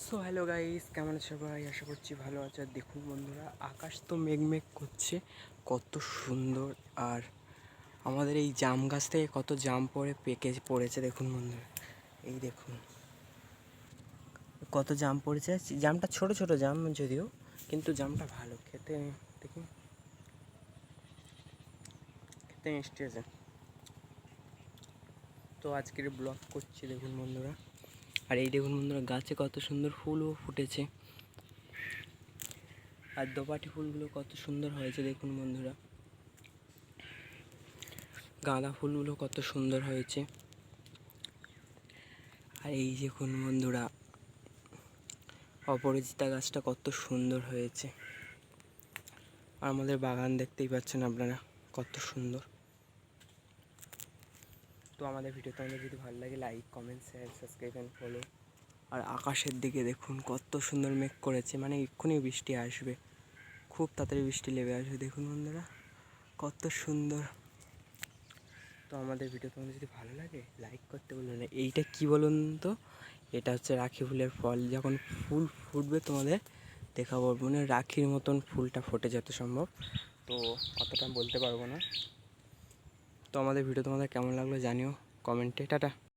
So hello guys, কেমন আছো সবাই? আশা করছি ভালো আছে। আর দেখুন বন্ধুরা, আকাশ তো মেঘ করছে, কত সুন্দর। আর আমাদের এই জাম গাছ থেকে কত জাম পেকে পড়েছে দেখুন বন্ধুরা। এই দেখুন কত জাম পড়েছে। জামটা ছোট ছোট জাম যদিও, কিন্তু জামটা ভালো খেতে। দেখুন খেতে মিষ্টি আছে। তো আজকের ব্লগ করছি দেখুন বন্ধুরা। আর এই দেখুন বন্ধুরা, গাছে কত সুন্দর ফুলও ফুটেছে। আর দোপাটি ফুলগুলো কত সুন্দর হয়েছে দেখুন বন্ধুরা। গাঁদা ফুলগুলো কত সুন্দর হয়েছে। আর এই দেখুন বন্ধুরা, অপরাজিতা গাছটা কত সুন্দর হয়েছে। আর আমাদের বাগান দেখতেই পাচ্ছেন আপনারা, কত সুন্দর। তো আমাদের ভিডিও তোমাদের যদি ভালো লাগে, like, comment, share, subscribe and follow. আর আকাশের দিকে দেখুন কত সুন্দর মেঘ করেছে, মানে এক্ষুনি বৃষ্টি আসবে, খুব তাড়াতাড়ি বৃষ্টি নেমে আসবে দেখুন বন্ধুরা, কত সুন্দর। তো আমাদের ভিডিও তোমাদের যদি ভালো লাগে, লাইক করতে বলবেন না। এইটা কি বলুন তো, এটা হচ্ছে রাখি ফুলের ফল। যখন ফুল ফুটবে তোমাদের দেখাবো, মানে রাখির মতন ফুলটা ফোটে যত সম্ভব। তো অতটা বলতে পারবো না। তো আমাদের ভিডিও তোমাদের কেমন লাগলো জানিও কমেন্টে। টাটা।